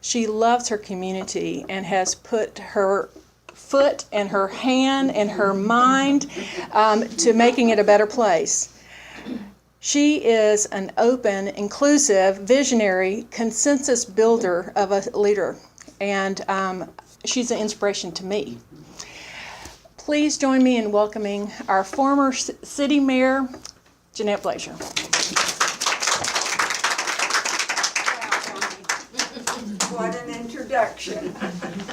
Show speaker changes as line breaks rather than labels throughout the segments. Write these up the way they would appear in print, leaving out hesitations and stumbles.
She loves her community and has put her foot and her hand and her mind to making it a better place. She is an open, inclusive, visionary, consensus builder of a leader, and she's an inspiration to me. Please join me in welcoming our former city mayor, Jeanette Blazier.
What an introduction.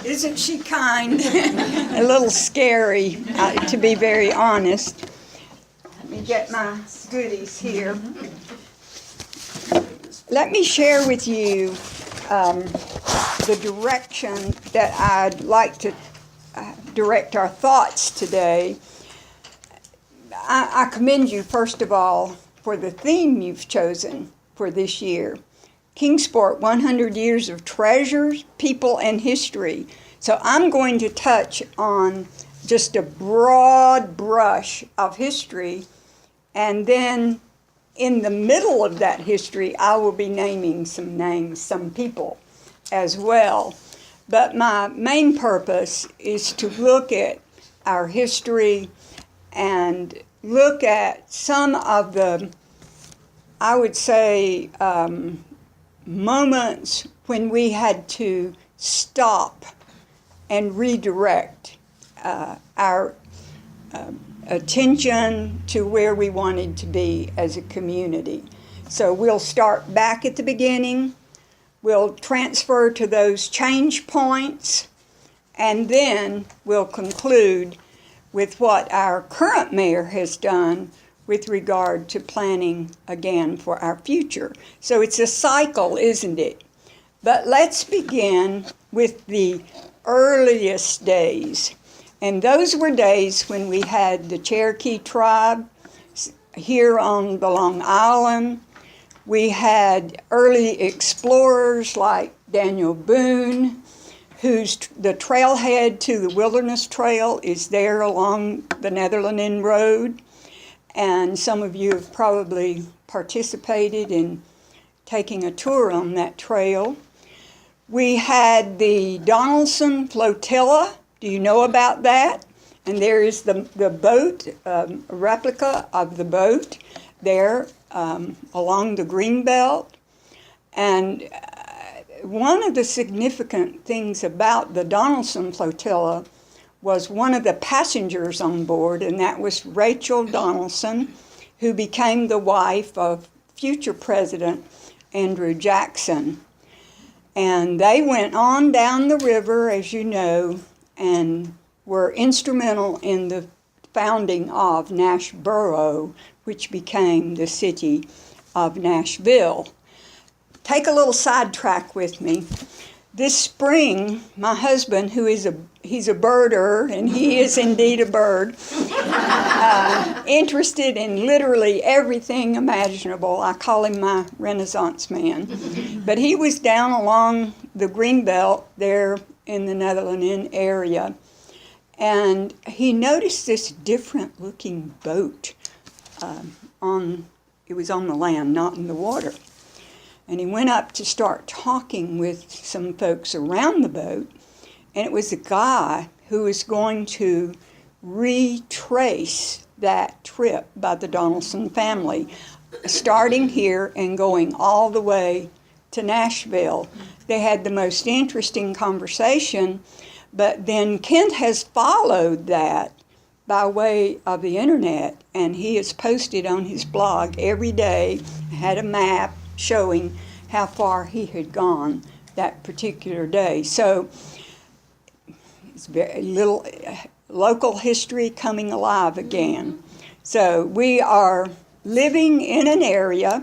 Isn't she kind? A little scary, to be very honest. Let me get my goodies here. Let me share with you the direction that I'd like to direct our thoughts today. I commend you, first of all, for the theme you've chosen for this year. Kingsport, 100 Years of Treasures, People, and History. So I'm going to touch on just a broad brush of history, and then in the middle of that history, I will be naming some names, some people as well. But my main purpose is to look at our history and look at some of the, I would say, moments when we had to stop and redirect our attention to where we wanted to be as a community. So we'll start back at the beginning. We'll transfer to those change points, and then we'll conclude with what our current mayor has done with regard to planning again for our future. So it's a cycle, isn't it? But let's begin with the earliest days. And those were days when we had the Cherokee tribe here on the Long Island. We had early explorers like Daniel Boone, the trailhead to the Wilderness Trail is there along the Netherland Road. And some of you have probably participated in taking a tour on that trail. We had the Donaldson Flotilla. Do you know about that? And there is the boat, a replica of the boat there along the Greenbelt. And one of the significant things about the Donaldson Flotilla was one of the passengers on board, and that was Rachel Donaldson, who became the wife of future President Andrew Jackson. And they went on down the river, as you know, and were instrumental in the founding of Nashboro, which became the city of Nashville. Take a little sidetrack with me. This spring, my husband, he's a birder, and he is indeed a bird, interested in literally everything imaginable. I call him my Renaissance man. But he was down along the Greenbelt there in the Netherland area, and he noticed this different looking boat it was on the land, not in the water. And he went up to start talking with some folks around the boat, and it was a guy who was going to retrace that trip by the Donaldson family, starting here and going all the way to Nashville. They had the most interesting conversation, but then Kent has followed that by way of the internet, and he has posted on his blog every day, had a map showing how far he had gone that particular day. So it's very little local history coming alive again. So we are living in an area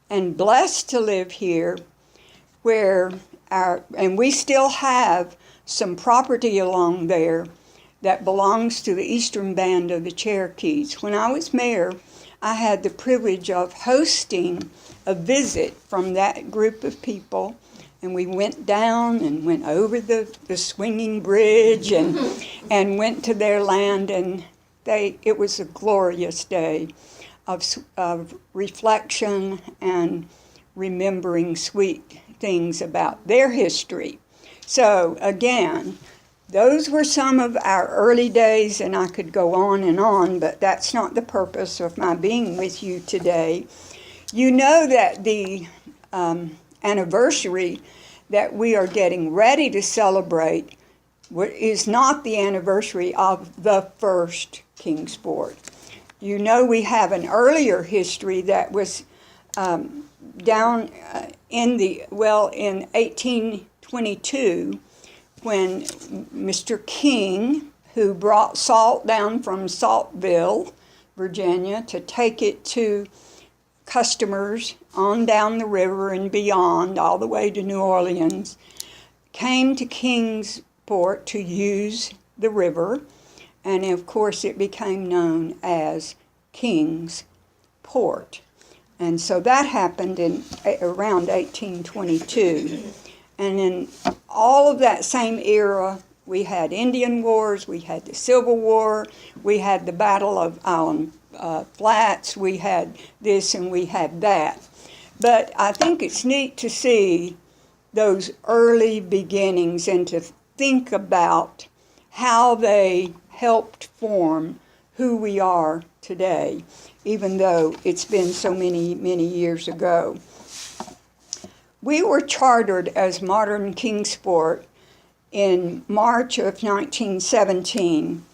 and blessed to live here where and we still have some property along there that belongs to the eastern band of the Cherokees. When I was mayor, I had the privilege of hosting a visit from that group of people, and we went down and went over the swinging bridge and went to their land, and it was a glorious day of reflection and remembering sweet things about their history. So again, those were some of our early days, and I could go on, but that's not the purpose of my being with you today. You know that the anniversary that we are getting ready to celebrate is not the anniversary of the first Kingsport. You know we have an earlier history that was down in 1822, when Mr. King, who brought salt down from Saltville, Virginia, to take it to customers on down the river and beyond, all the way to New Orleans, came to Kingsport to use the river, and of course it became known as Kingsport. And so that happened in around 1822. And in all of that same era, we had Indian wars, we had the Civil War, we had the Battle of Island Flats, we had this and we had that. But I think it's neat to see those early beginnings and to think about how they helped form who we are today, even though it's been so many, many years ago. We were chartered as Modern Kingsport in March of 1917,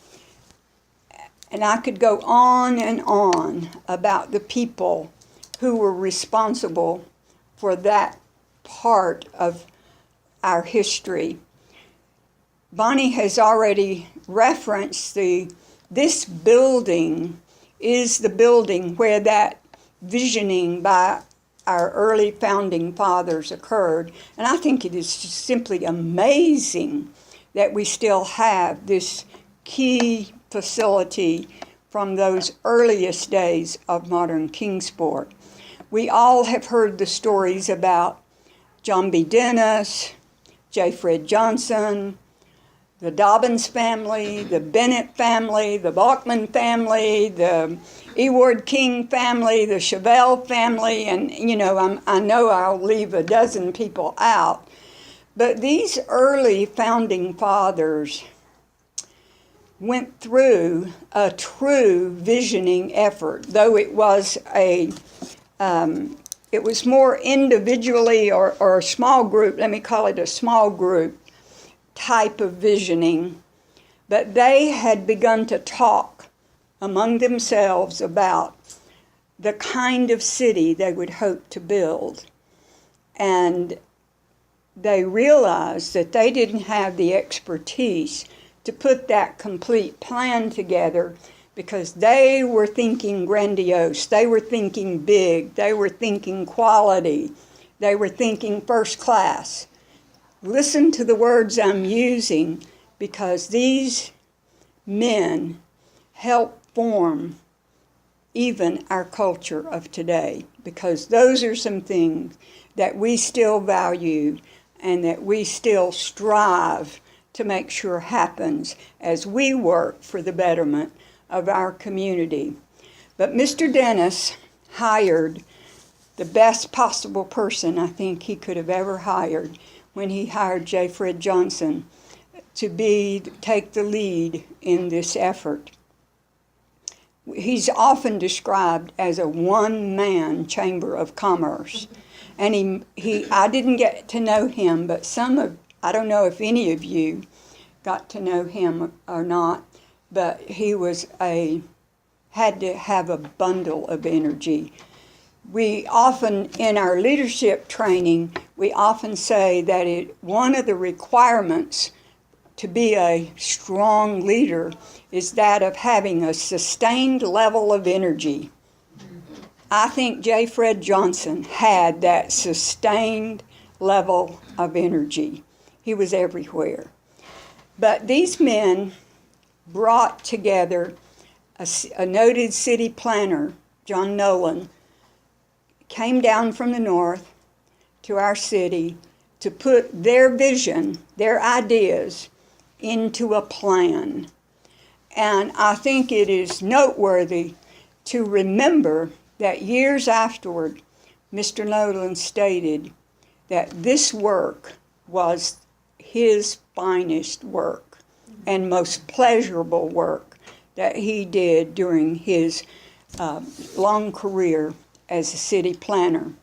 and I could go on and on about the people who were responsible for that part of our history. Bonnie has already referenced this building is the building where that visioning by our early founding fathers occurred. And I think it is just simply amazing that we still have this key facility from those earliest days of Modern Kingsport. We all have heard the stories about John B. Dennis, J. Fred Johnson, the Dobbins family, the Bennett family, the Bachman family, the Eward King family, the Chevelle family, and I know I'll leave a dozen people out. But these early founding fathers went through a true visioning effort, though it was it was more individually or a small group, let me call it a small group type of visioning, but they had begun to talk among themselves about the kind of city they would hope to build. And they realized that they didn't have the expertise to put that complete plan together because they were thinking grandiose, they were thinking big, they were thinking quality, they were thinking first class. Listen to the words I'm using because these men help form even our culture of today, because those are some things that we still value and that we still strive to make sure happens as we work for the betterment of our community. But Mr. Dennis hired the best possible person I think he could have ever hired when he hired J. Fred Johnson to take the lead in this effort. He's often described as a one-man chamber of commerce. And I didn't get to know him, but I don't know if any of you got to know him or not, but he had to have a bundle of energy. We often, in our leadership training, we often say that one of the requirements to be a strong leader is that of having a sustained level of energy. I think J. Fred Johnson had that sustained level of energy. He was everywhere. But these men brought together a noted city planner, John Nolan, came down from the north to our city to put their vision, their ideas, into a plan. And I think it is noteworthy to remember that years afterward, Mr. Nolan stated that this work was his finest work and most pleasurable work that he did during his long career as a city planner.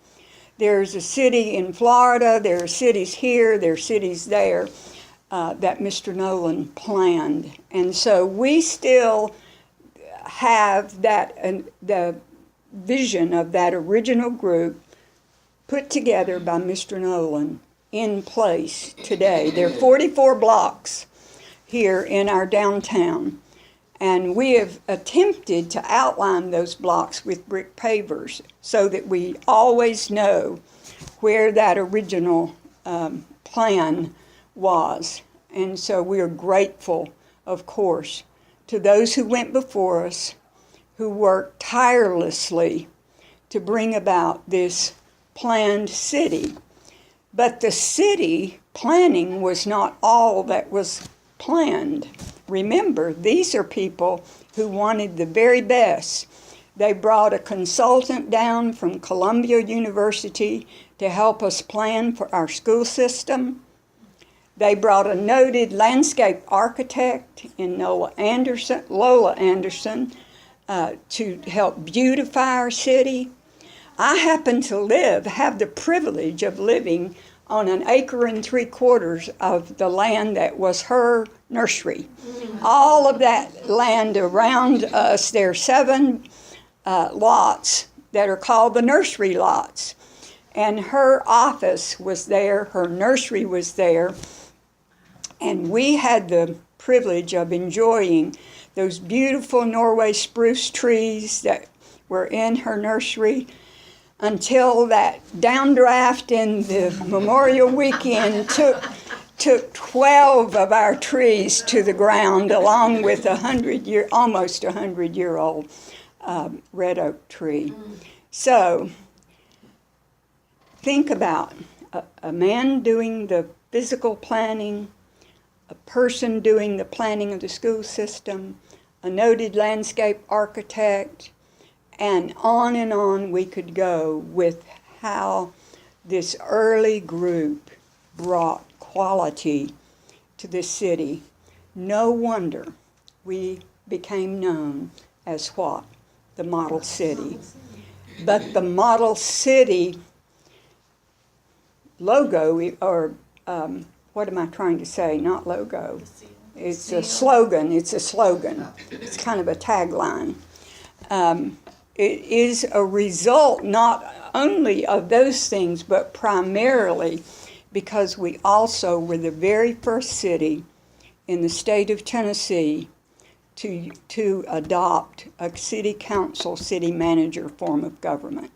There's a city in Florida, there are cities here, there are cities there that Mr. Nolan planned. And so we still have that, the vision of that original group put together by Mr. Nolan in place today. There are 44 blocks here in our downtown, and we have attempted to outline those blocks with brick pavers so that we always know where that original plan was. And so we are grateful, of course, to those who went before us, who worked tirelessly to bring about this planned city. But the city planning was not all that was planned. Remember, these are people who wanted the very best. They brought a consultant down from Columbia University to help us plan for our school system. They brought a noted landscape architect in Lola Anderson, to help beautify our city. I happen to have the privilege of living on 1 3/4 acres of the land that was her nursery. All of that land around us, there are 7 lots that are called the nursery lots. And her office was there, her nursery was there, and we had the privilege of enjoying those beautiful Norway spruce trees that were in her nursery until that downdraft in the Memorial Weekend took 12 of our trees to the ground, along with almost 100-year-old red oak tree. So think about a man doing the physical planning, a person doing the planning of the school system, a noted landscape architect, and on we could go with how this early group brought quality to this city. No wonder we became known as what? The Model City. But the Model City logo, or what am I trying to say? Not logo. It's a slogan. It's a slogan. It's kind of a tagline. It is a result not only of those things, but primarily because we also were the very first city in the state of Tennessee to adopt a city council, city manager form of government.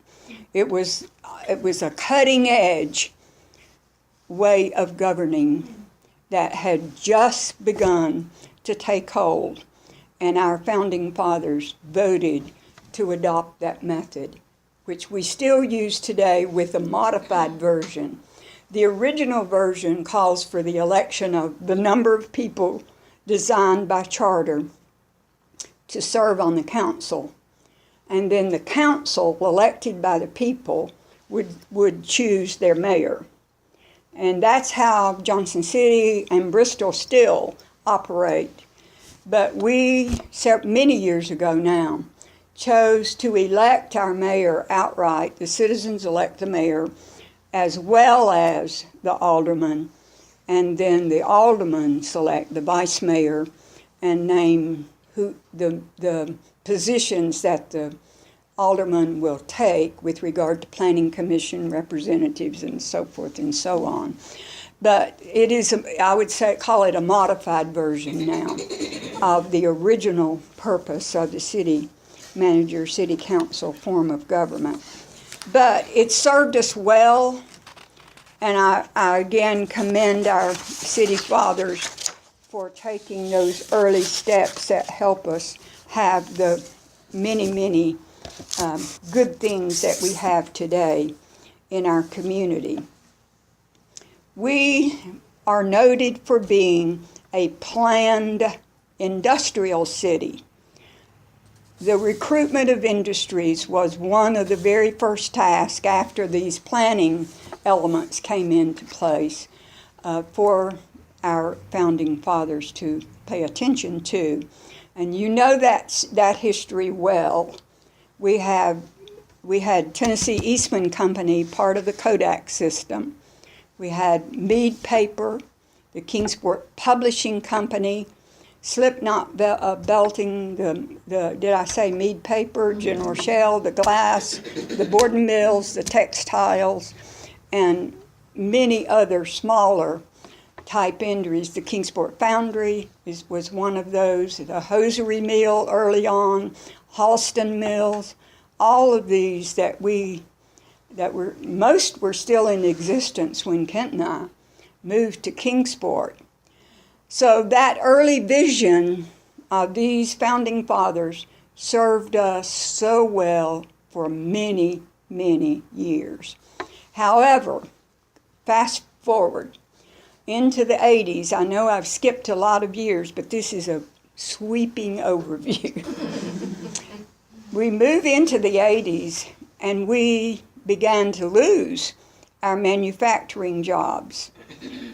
It was a cutting edge way of governing that had just begun to take hold, and our founding fathers voted to adopt that method, which we still use today with a modified version. The original version calls for the election of the number of people designed by charter to serve on the council, and then the council, elected by the people, would choose their mayor. And that's how Johnson City and Bristol still operate. But we, many years ago now, chose to elect our mayor outright. The citizens elect the mayor as well as the alderman, and then the alderman select the vice mayor and name who the positions that the alderman will take with regard to planning commission representatives and so forth and so on. But it is, I would say, call it a modified version now of the original purpose of the city manager, city council form of government. But it served us well, and I again commend our city fathers for taking those early steps that help us have the many, many good things that we have today in our community. We are noted for being a planned industrial city. The recruitment of industries was one of the very first tasks after these planning elements came into place for our founding fathers to pay attention to. And you know that history well. We had Tennessee Eastman Company, part of the Kodak system. We had Mead Paper, the Kingsport Publishing Company, Slipknot Belting, did I say Mead Paper, General Shell, the glass, the board and mills, the textiles, and many other smaller type industries. The Kingsport Foundry was one of those, the hosiery mill early on, Halston Mills, all of these most were still in existence when Kent and I moved to Kingsport. So that early vision of these founding fathers served us so well for many, many years. However, fast forward into the 80s, I know I've skipped a lot of years, but this is a sweeping overview. We move into the 80s and we began to lose our manufacturing jobs.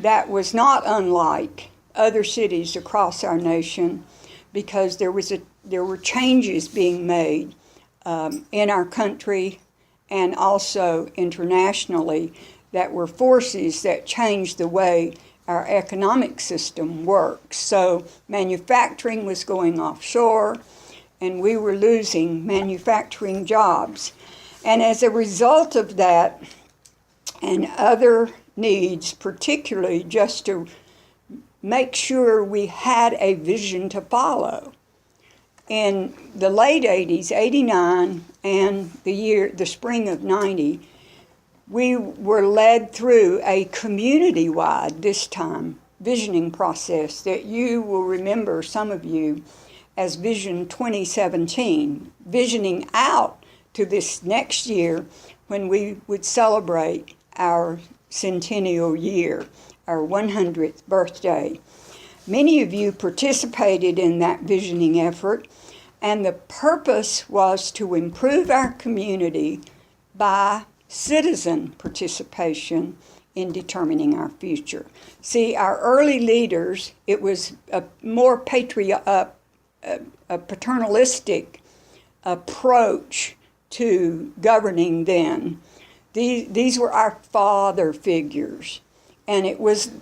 That was not unlike other cities across our nation, because there were changes being made in our country and also internationally that were forces that changed the way our economic system works. So manufacturing was going offshore, and we were losing manufacturing jobs. And as a result of that and other needs, particularly just to make sure we had a vision to follow, in the late 80s, 89, and the spring of 90, we were led through a community-wide, this time, visioning process that you will remember, some of you, as Vision 2017, visioning out to this next year when we would celebrate our centennial year, our 100th birthday. Many of you participated in that visioning effort, and the purpose was to improve our community by citizen participation in determining our future. See, our early leaders, it was a more paternalistic approach to governing then. These were our father figures, and it was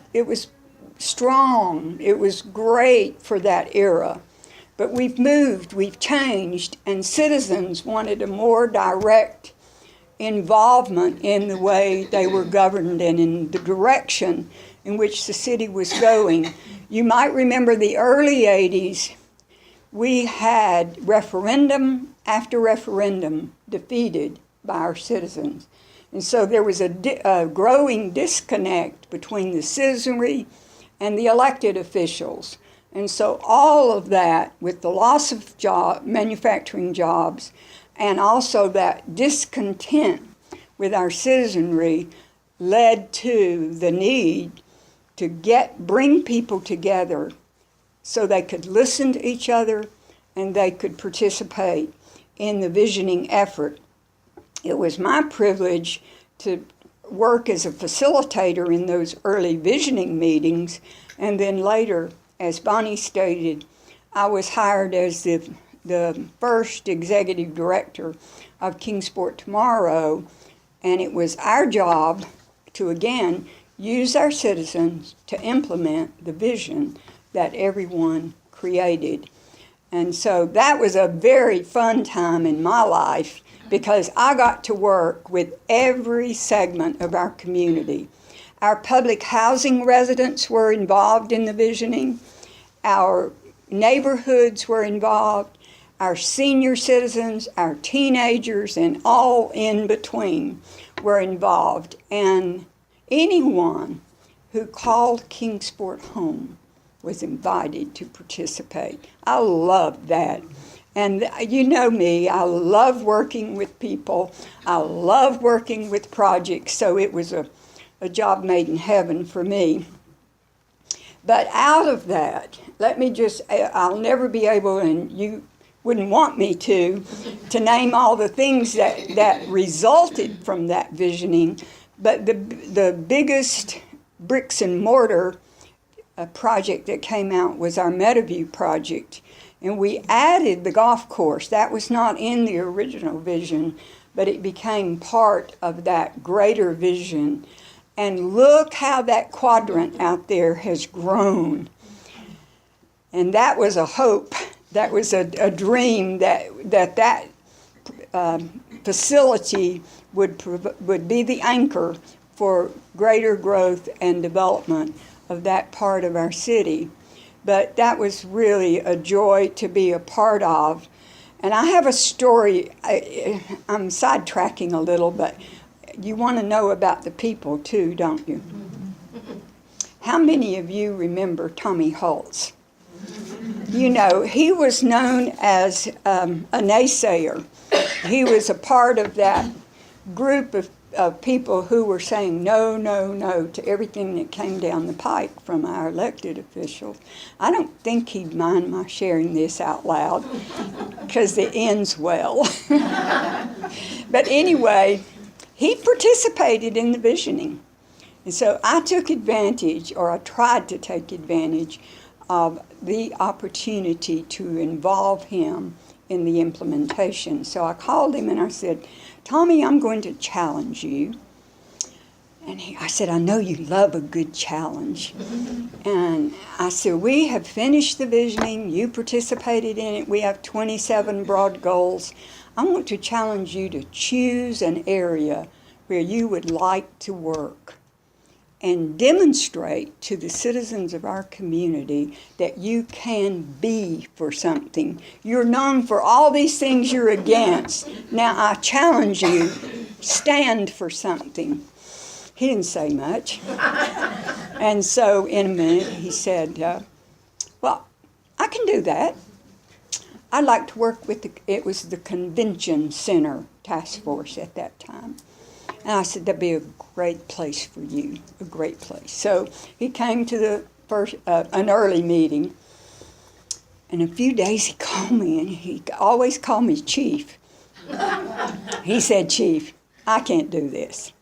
strong. It was great for that era. But we've moved, we've changed, and citizens wanted a more direct involvement in the way they were governed and in the direction in which the city was going. You might remember the early 80s, we had referendum after referendum defeated by our citizens. And so there was a growing disconnect between the citizenry and the elected officials. And so all of that, with the loss of manufacturing jobs, and also that discontent with our citizenry, led to the need to bring people together so they could listen to each other and they could participate in the visioning effort. It was my privilege to work as a facilitator in those early visioning meetings, and then later, as Bonnie stated, I was hired as the first executive director of Kingsport Tomorrow, and it was our job to, again, use our citizens to implement the vision that everyone created. And so that was a very fun time in my life, because I got to work with every segment of our community. Our public housing residents were involved in the visioning. Our neighborhoods were involved. Our senior citizens, our teenagers, and all in between were involved. And anyone who called Kingsport home was invited to participate. I loved that. And you know me, I love working with people. I love working with projects, so it was a job made in heaven for me. But out of that, I'll never be able, and you wouldn't want me to name all the things that resulted from that visioning. But the biggest bricks and mortar project that came out was our Meadowview project. And we added the golf course. That was not in the original vision, but it became part of that greater vision. And look how that quadrant out there has grown. And that was a hope. That was a dream that facility would be the anchor for greater growth and development of that part of our city. But that was really a joy to be a part of. And I have a story. I'm sidetracking a little, but you want to know about the people too, don't you? How many of you remember Tommy Holtz? You know, he was known as a naysayer. He was a part of that group of people who were saying no, no, no to everything that came down the pike from our elected officials. I don't think he'd mind my sharing this out loud because it ends well. But anyway, he participated in the visioning. And so I took advantage, or I tried to take advantage of the opportunity to involve him in the implementation. So I called him and I said, Tommy, I'm going to challenge you. And I said, I know you love a good challenge. And I said, we have finished the visioning. You participated in it. We have 27 broad goals. I want to challenge you to choose an area where you would like to work and demonstrate to the citizens of our community that you can be for something. You're known for all these things you're against. Now I challenge you, stand for something. He didn't say much. And so in a minute he said, well, I can do that. I'd like to work with it was the Convention Center Task Force at that time. And I said, that'd be a great place for you, a great place. So he came to the first, an early meeting, and a few days he called me, and he always called me Chief. He said, Chief, I can't do this.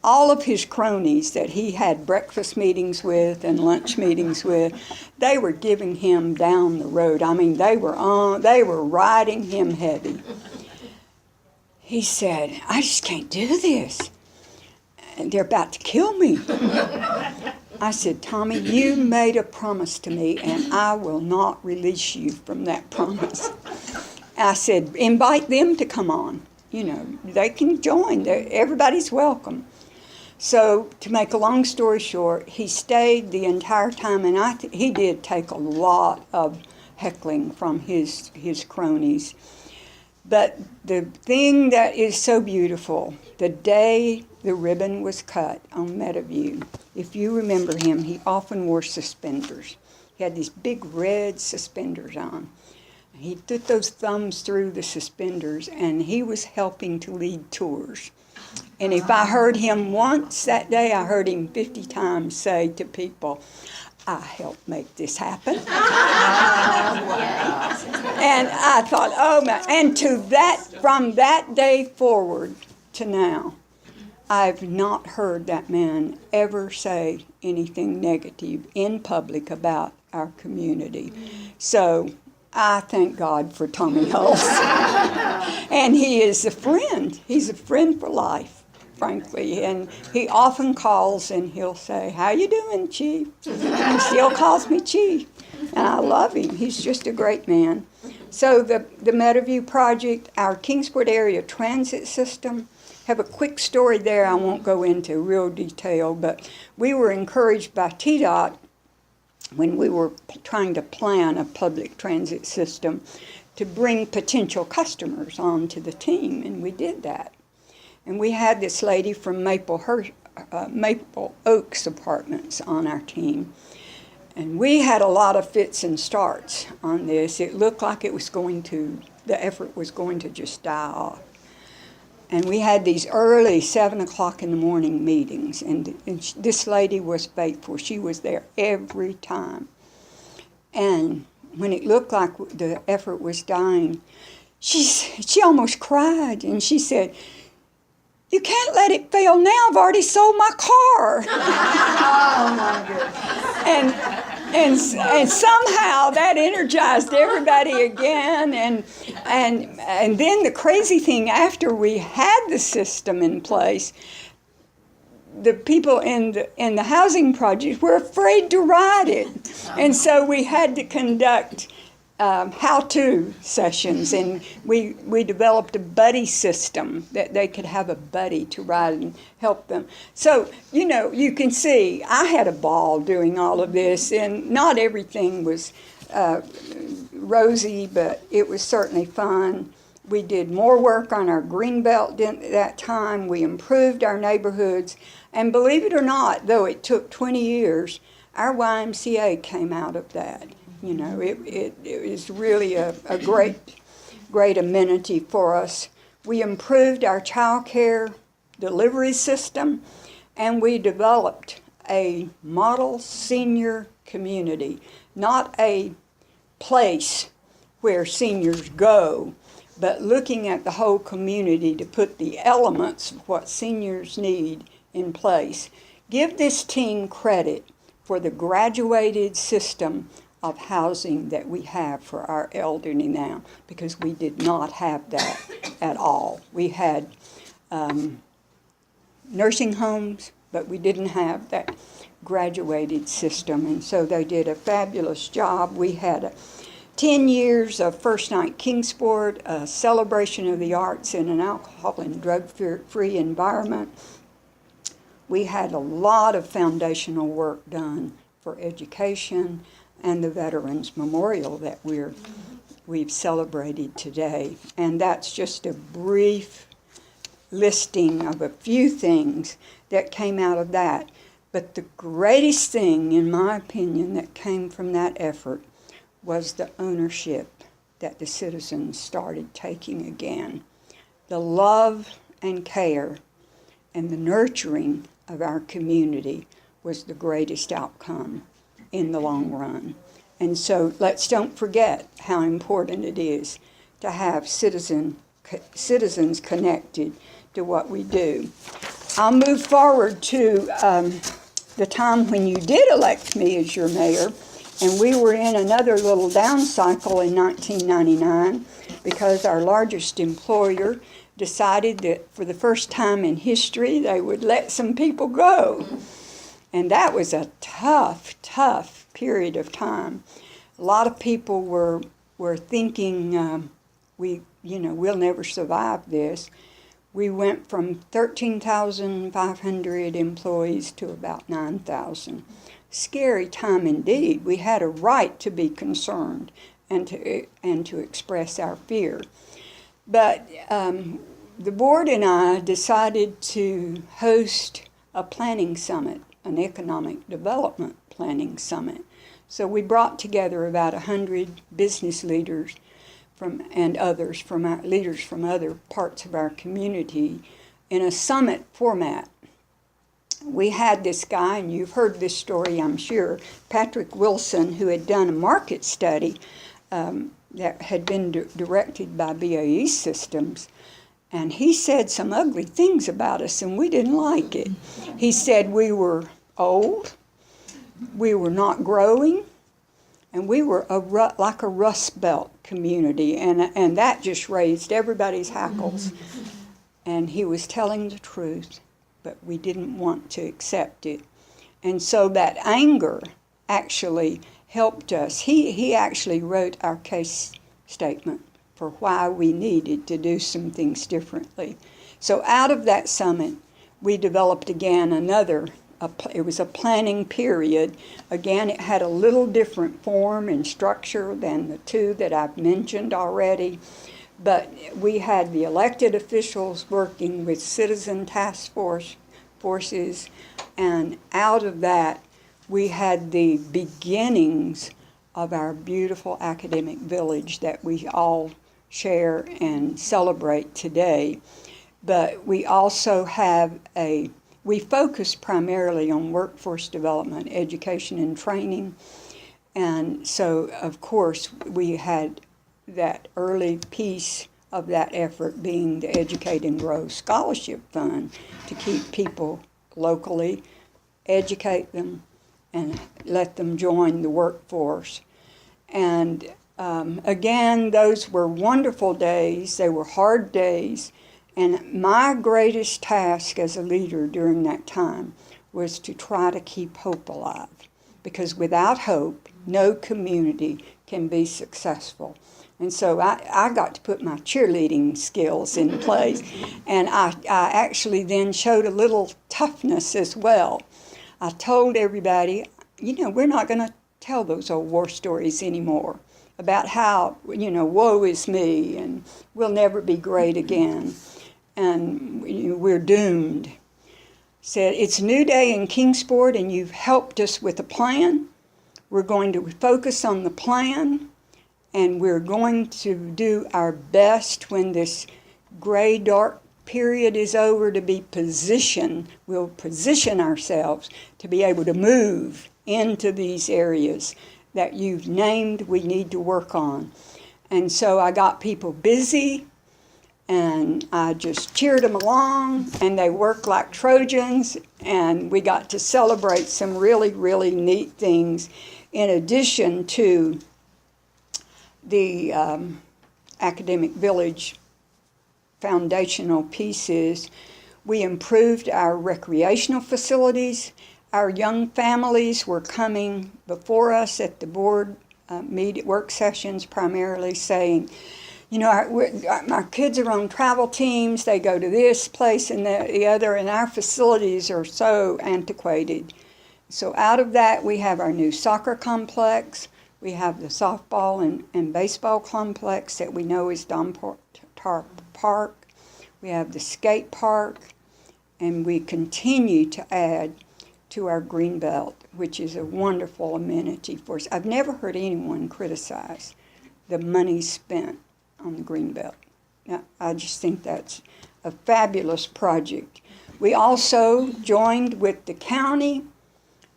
All of his cronies that he had breakfast meetings with and lunch meetings with, they were giving him down the road. I mean, they were riding him heavy. He said, I just can't do this. They're about to kill me. I said, Tommy, you made a promise to me, and I will not release you from that promise. I said, invite them to come on. You know, they can join. Everybody's welcome. So to make a long story short, he stayed the entire time, and he did take a lot of heckling from his cronies. But the thing that is so beautiful, the day the ribbon was cut on Meadowview, if you remember him, he often wore suspenders. He had these big red suspenders on. He put those thumbs through the suspenders, and he was helping to lead tours. And if I heard him once that day, I heard him 50 times say to people, I helped make this happen. And I thought, oh man, and from that day forward to now, I've not heard that man ever say anything negative in public about our community. So I thank God for Tommy Holtz. And he is a friend. He's a friend for life, frankly. And he often calls and he'll say, how you doing, Chief? He still calls me Chief. And I love him. He's just a great man. So the Meadowview project, our Kingsport area transit system, have a quick story there. I won't go into real detail, but we were encouraged by TDOT when we were trying to plan a public transit system to bring potential customers onto the team, and we did that. And we had this lady from Maple Oaks Apartments on our team. And we had a lot of fits and starts on this. It looked like the effort was going to just die off. And we had these early 7 o'clock in the morning meetings, and this lady was faithful. She was there every time. And when it looked like the effort was dying, she almost cried, and she said, you can't let it fail now. I've already sold my car.
Oh my goodness.
And somehow that energized everybody again. And then the crazy thing, after we had the system in place, the people in the housing project were afraid to ride it. And so we had to conduct how-to sessions, and we developed a buddy system that they could have a buddy to ride and help them. So, you can see I had a ball doing all of this, and not everything was rosy, but it was certainly fun. We did more work on our green belt at that time. We improved our neighborhoods, and believe it or not, though it took 20 years, our YMCA came out of that. It was really a great amenity for us. We improved our child care delivery system, and we developed a model senior community, not a place where seniors go, but looking at the whole community to put the elements of what seniors need in place. Give this team credit for the graduated system of housing that we have for our elderly now, because we did not have that at all. We had nursing homes, but we didn't have that graduated system, and so they did a fabulous job. We had 10 years of First Night Kingsport, a celebration of the arts in an alcohol and drug-free environment. We had a lot of foundational work done for education, and the Veterans Memorial that we've celebrated today. And that's just a brief listing of a few things that came out of that. But the greatest thing, in my opinion, that came from that effort was the ownership that the citizens started taking again. The love and care and the nurturing of our community was the greatest outcome in the long run. And so let's don't forget how important it is to have citizens connected to what we do. I'll move forward to the time when you did elect me as your mayor, and we were in another little down cycle in 1999 because our largest employer decided that for the first time in history they would let some people go. And that was a tough period of time. A lot of people were thinking, we'll never survive this. We went from 13,500 employees to about 9,000. Scary time indeed. We had a right to be concerned and to express our fear. But the board and I decided to host a planning summit, an economic development planning summit. So we brought together about 100 business leaders and others leaders from other parts of our community in a summit format. We had this guy, and you've heard this story, I'm sure, Patrick Wilson, who had done a market study that had been directed by BAE Systems. And he said some ugly things about us, and we didn't like it. He said we were old, we were not growing, and we were like a Rust Belt community, and that just raised everybody's hackles. And he was telling the truth, but we didn't want to accept it. And so that anger actually helped us. He actually wrote our case statement for why we needed to do some things differently. So out of that summit, we developed again it was a planning period. Again, it had a little different form and structure than the two that I've mentioned already. But we had the elected officials working with citizen task forces, and out of that, we had the beginnings of our beautiful academic village that we all share and celebrate today. But we also have we focus primarily on workforce development, education, and training. And so, of course, we had that early piece of that effort being the Educate and Grow Scholarship Fund to keep people locally, educate them, and let them join the workforce. And again, those were wonderful days. They were hard days. And my greatest task as a leader during that time was to try to keep hope alive. Because without hope, no community can be successful. And so I got to put my cheerleading skills in place. And I actually then showed a little toughness as well. I told everybody, we're not going to tell those old war stories anymore about how, woe is me and we'll never be great again and we're doomed. Said, it's a new day in Kingsport and you've helped us with a plan. We're going to focus on the plan and we're going to do our best when this gray, dark period is over to be positioned. We'll position ourselves to be able to move into these areas that you've named we need to work on. And so I got people busy and I just cheered them along and they worked like Trojans and we got to celebrate some really, really neat things in addition to the Academic Village foundational pieces. We improved our recreational facilities. Our young families were coming before us at the board work sessions primarily saying, our kids are on travel teams, they go to this place and the other, and our facilities are so antiquated. So out of that, we have our new soccer complex, we have the softball and baseball complex that we know is Donport Park, we have the skate park, and we continue to add to our green belt, which is a wonderful amenity for us. I've never heard anyone criticize the money spent on the green belt. Now, I just think that's a fabulous project. We also joined with the county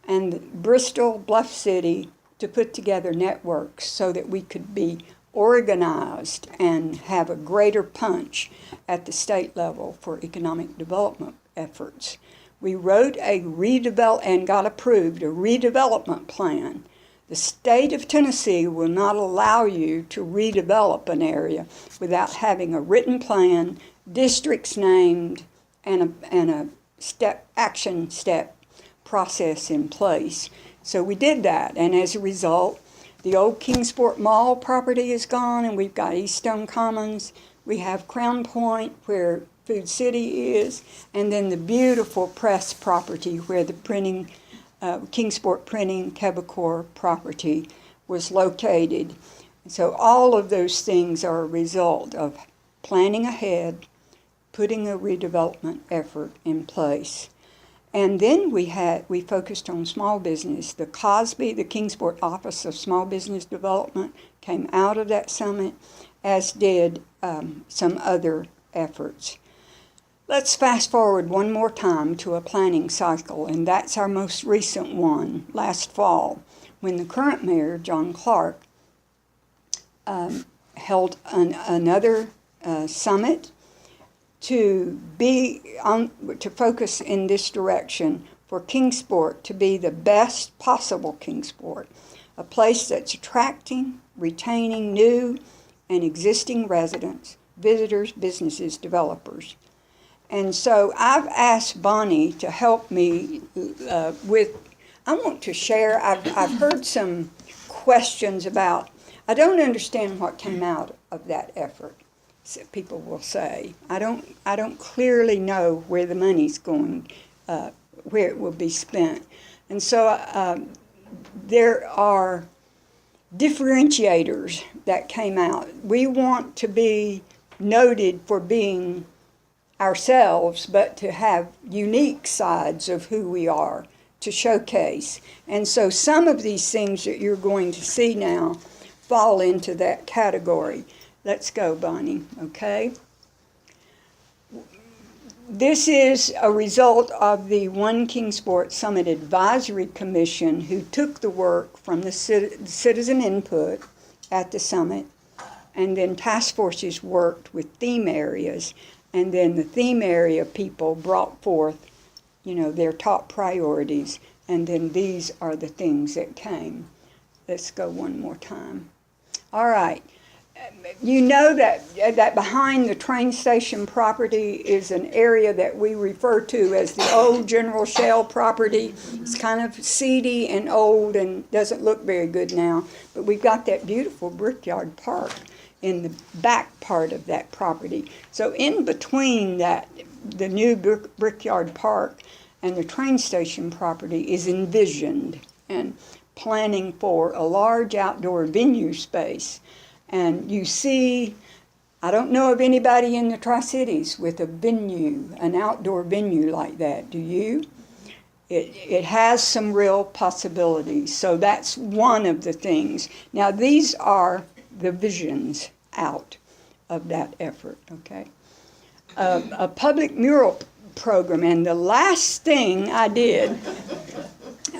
and Bristol Bluff City to put together networks so that we could be organized and have a greater punch at the state level for economic development efforts. We wrote and got approved a redevelopment plan. The state of Tennessee will not allow you to redevelop an area without having a written plan, districts named, and a action step process in place. So we did that, and as a result, the old Kingsport Mall property is gone, and we've got East Stone Commons. We have Crown Point, where Food City is, and then the beautiful press property where the Kingsport Printing Quebecor property was located. So all of those things are a result of planning ahead, putting a redevelopment effort in place. And then we focused on small business. The Kingsport Office of Small Business Development came out of that summit, as did some other efforts. Let's fast forward one more time to a planning cycle, and that's our most recent one, last fall, when the current mayor, John Clark, held another summit to focus in this direction for Kingsport to be the best possible Kingsport, a place that's attracting, retaining new and existing residents, visitors, businesses, developers. And so I've asked Bonnie to help me I want to share, I've heard some questions about, I don't understand what came out of that effort, people will say. I don't clearly know where the money's going, where it will be spent. And so there are differentiators that came out. We want to be noted for being ourselves, but to have unique sides of who we are to showcase. And so some of these things that you're going to see now fall into that category. Let's go, Bonnie, okay? This is a result of the One Kingsport Summit Advisory Commission, who took the work from the citizen input at the summit and then task forces worked with theme areas, and then the theme area people brought forth, their top priorities, and then these are the things that came. Let's go one more time. All right. You know that behind the train station property is an area that we refer to as the old General Shell property. It's kind of seedy and old and doesn't look very good now, but we've got that beautiful Brickyard Park in the back part of that property. So in between that, the new Brickyard Park and the train station property is envisioned and planning for a large outdoor venue space. And you see, I don't know of anybody in the Tri-Cities with a venue, an outdoor venue like that. Do you? It has some real possibilities. So that's one of the things. Now, these are the visions out of that effort, okay? A public mural program. And the last thing I did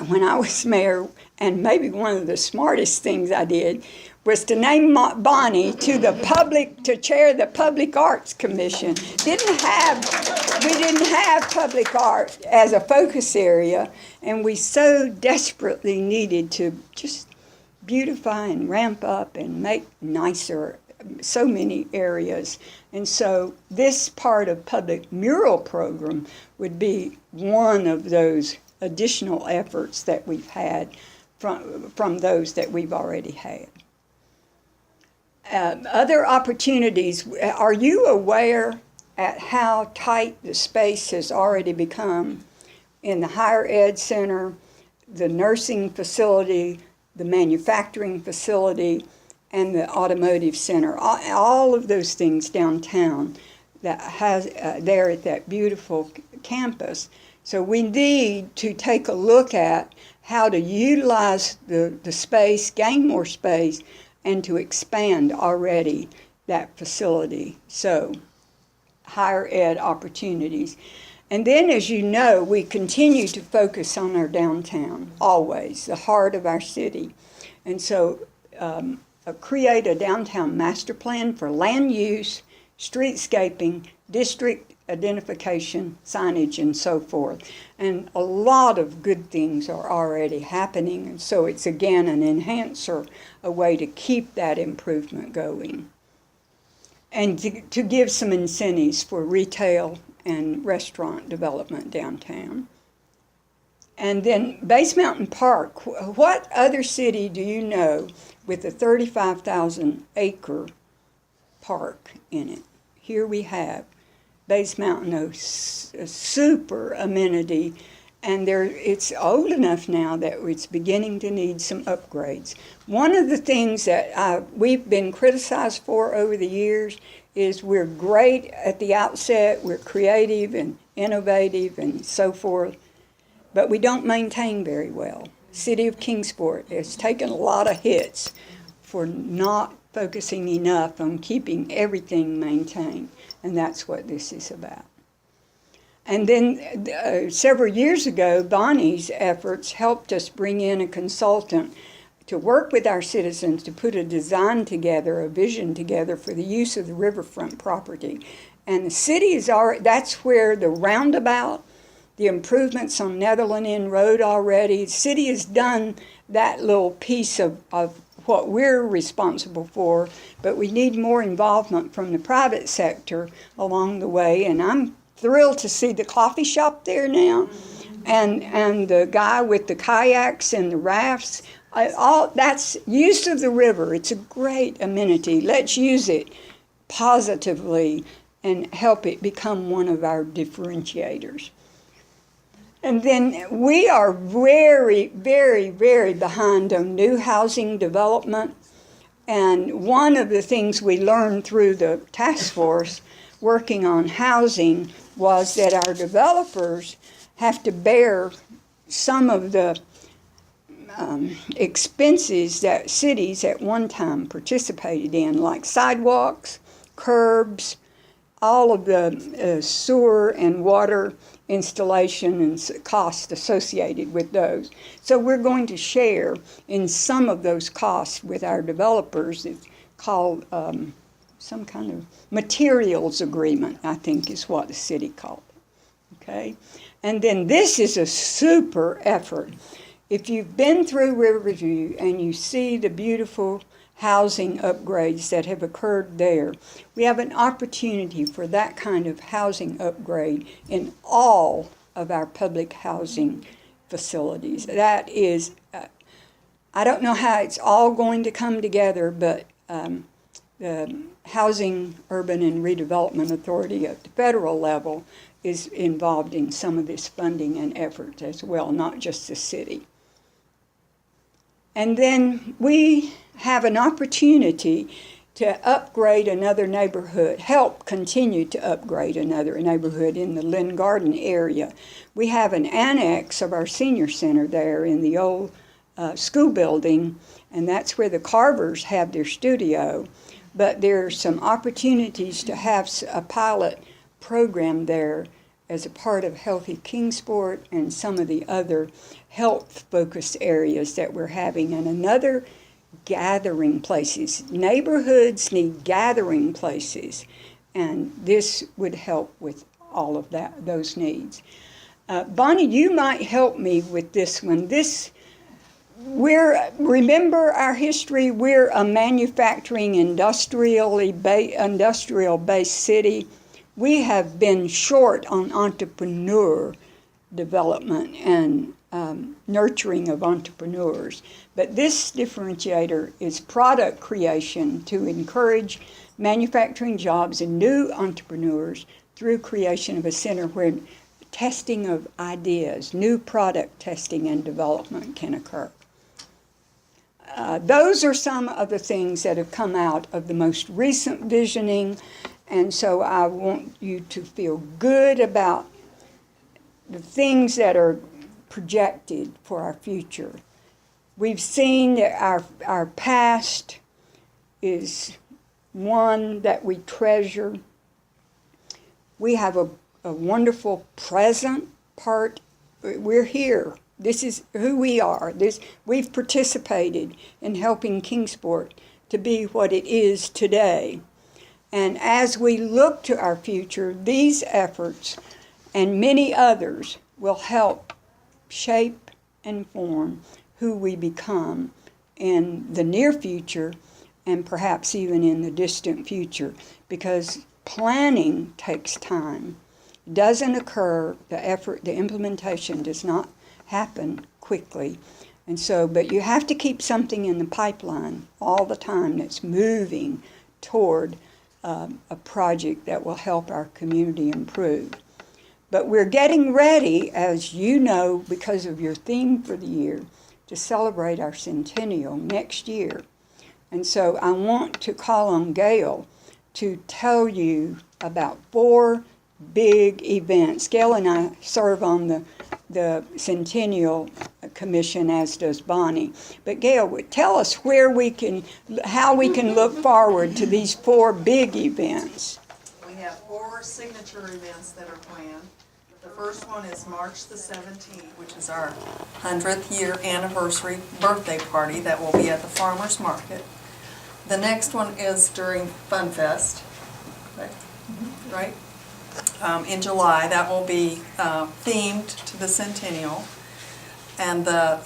when I was mayor, and maybe one of the smartest things I did, was to name Bonnie to chair the Public Arts Commission. We didn't have public art as a focus area, and we so desperately needed to just beautify and ramp up and make nicer so many areas. And so this part of public mural program would be one of those additional efforts that we've had from those that we've already had. Other opportunities, are you aware at how tight the space has already become in the higher ed center, the nursing facility, the manufacturing facility, and the automotive center? All of those things downtown that has there at that beautiful campus. So we need to take a look at how to utilize the space, gain more space, and to expand already that facility. So higher ed opportunities. And then, as you know, we continue to focus on our downtown, always, the heart of our city. And so create a downtown master plan for land use, streetscaping, district identification, signage, and so forth. And a lot of good things are already happening. And so it's, again, an enhancer, a way to keep that improvement going. And to give some incentives for retail and restaurant development downtown. And then Base Mountain Park. What other city do you know with a 35,000 acre park in it? Here we have Base Mountain, a super amenity, and it's old enough now that it's beginning to need some upgrades. One of the things that we've been criticized for over the years is we're great at the outset, we're creative and innovative and so forth, but we don't maintain very well. City of Kingsport has taken a lot of hits for not focusing enough on keeping everything maintained, and that's what this is about. And then several years ago, Bonnie's efforts helped us bring in a consultant to work with our citizens to put a design together, a vision together for the use of the Riverfront property. And the city is already, that's where the roundabout, the improvements on Netherland Inn Road already, the city has done that little piece of what we're responsible for, but we need more involvement from the private sector along the way. And I'm thrilled to see the coffee shop there now, and the guy with the kayaks and the rafts. All that's use of the river. It's a great amenity. Let's use it positively and help it become one of our differentiators. And then we are very, very, very behind on new housing development. And one of the things we learned through the task force working on housing was that our developers have to bear some of the expenses that cities at one time participated in, like sidewalks, curbs, all of the sewer and water installation and costs associated with those. So we're going to share in some of those costs with our developers. It's called some kind of materials agreement, I think is what the city called it. Okay? And then this is a super effort. If you've been through Riverview and you see the beautiful housing upgrades that have occurred there, we have an opportunity for that kind of housing upgrade in all of our public housing facilities. That is, I don't know how it's all going to come together, but the Housing, Urban, and Redevelopment Authority at the federal level is involved in some of this funding and effort as well, not just the city. And then we have an opportunity to upgrade another neighborhood, help continue to upgrade another neighborhood in the Lynn Garden area. We have an annex of our senior center there in the old school building, and that's where the Carvers have their studio. But there are some opportunities to have a pilot program there as a part of Healthy Kingsport and some of the other health-focused areas that we're having. And another gathering places. Neighborhoods need gathering places, and this would help with all of those needs. Bonnie, you might help me with this one. Remember our history. We're a manufacturing, industrial-based city. We have been short on entrepreneur development and nurturing of entrepreneurs. But this differentiator is product creation to encourage manufacturing jobs and new entrepreneurs through creation of a center where testing of ideas, new product testing and development can occur. Those are some of the things that have come out of the most recent visioning, and so I want you to feel good about the things that are projected for our future. We've seen that our past is one that we treasure. We have a wonderful present part. We're here. This is who we are. We've participated in helping Kingsport to be what it is today. And as we look to our future, these efforts and many others will help shape and form who we become in the near future and perhaps even in the distant future, because planning takes time. It doesn't occur, the implementation does not happen quickly. And so, but you have to keep something in the pipeline all the time that's moving toward a project that will help our community improve. But we're getting ready, as you know, because of your theme for the year, to celebrate our centennial next year. And so I want to call on Gail to tell you about 4 big events. Gail and I serve on the Centennial Commission, as does Bonnie. But Gail, tell us how we can look forward to these 4 big events.
We have 4 signature events that are planned. The first one is March the 17th, which is our 100th year anniversary birthday party that will be at the Farmers Market. The next one is during Fun Fest, right? In July. That will be themed to the Centennial. And the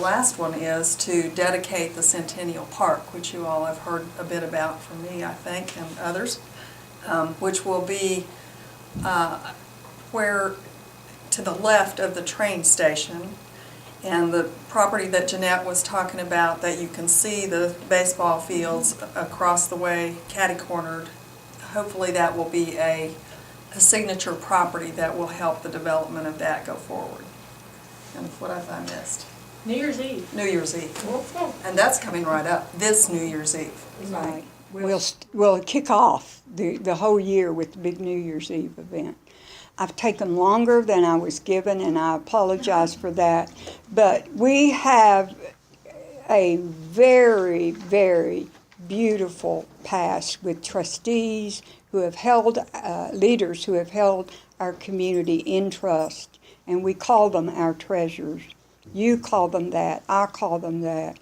last one is to dedicate the Centennial Park, which you all have heard a bit about from me, I think, and others, which will be where to the left of the train station, and the property that Jeanette was talking about, that you can see the baseball fields across the way, catty-cornered. Hopefully that will be a signature property that will help the development of that go forward. And what have I missed?
New Year's Eve.
New Year's Eve. And that's coming right up, this New Year's Eve.
Right. We'll kick off the whole year with the big New Year's Eve event. I've taken longer than I was given, and I apologize for that. But we have a very, very beautiful past with trustees who have held, leaders who have held our community in trust, and we call them our treasures. You call them that, I call them that.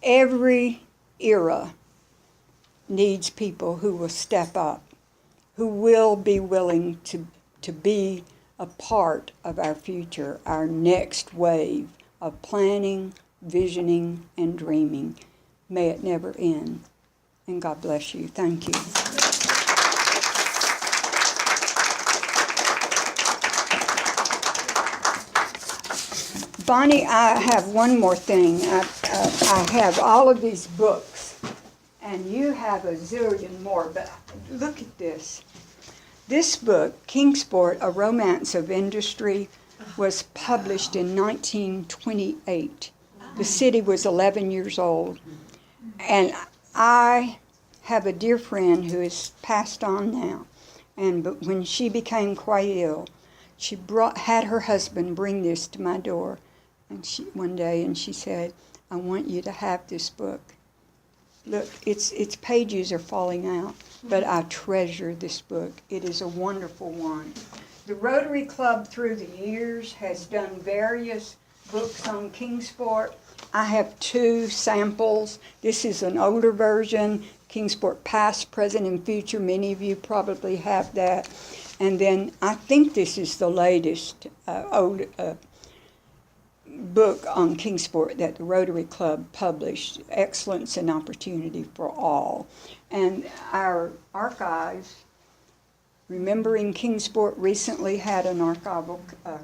Every era needs people who will step up, who will be willing to be a part of our future, our next wave of planning, visioning, and dreaming. May it never end. And God bless you. Thank you. Bonnie, I have one more thing. I have all of these books, and you have a zillion more, but look at this. This book, Kingsport, A Romance of Industry, was published in 1928. The city was 11 years old. And I have a dear friend who is passed on now. But when she became quite ill, she had her husband bring this to my door one day, and she said, "I want you to have this book. Look, its pages are falling out, but I treasure this book. It is a wonderful one." The Rotary Club through the years has done various books on Kingsport. I have 2 samples. This is an older version, Kingsport Past, Present, and Future. Many of you probably have that. And then I think this is the latest book on Kingsport that the Rotary Club published, Excellence and Opportunity for All. And our archives, Remembering Kingsport, recently had an archival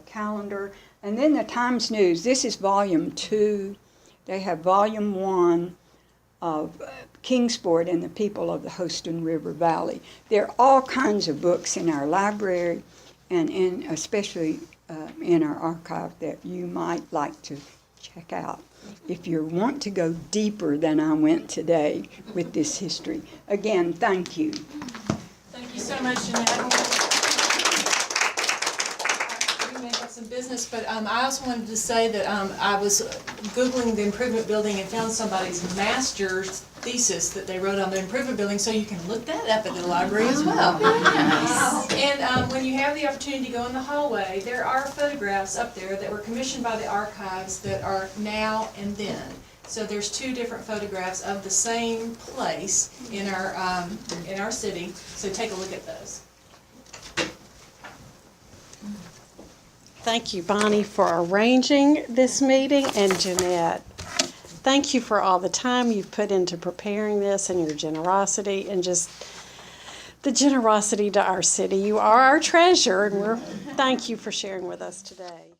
calendar. And then the Times News, this is volume 2. They have volume 1 of Kingsport and the people of the Houston River Valley. There are all kinds of books in our library and especially in our archive that you might like to check out if you want to go deeper than I went today with this history. Again, thank you.
Thank you so much, Jeanette. We may have some business, but I also wanted to say that I was Googling the improvement building and found somebody's master's thesis that they wrote on the improvement building, so you can look that up at the library as well. And when you have the opportunity to go in the hallway, there are photographs up there that were commissioned by the archives that are now and then. So there's 2 different photographs of the same place in our city. So take a look at those.
Thank you, Bonnie, for arranging this meeting, and Jeanette. Thank you for all the time you've put into preparing this and your generosity and just the generosity to our city. You are our treasure, and thank you for sharing with us today.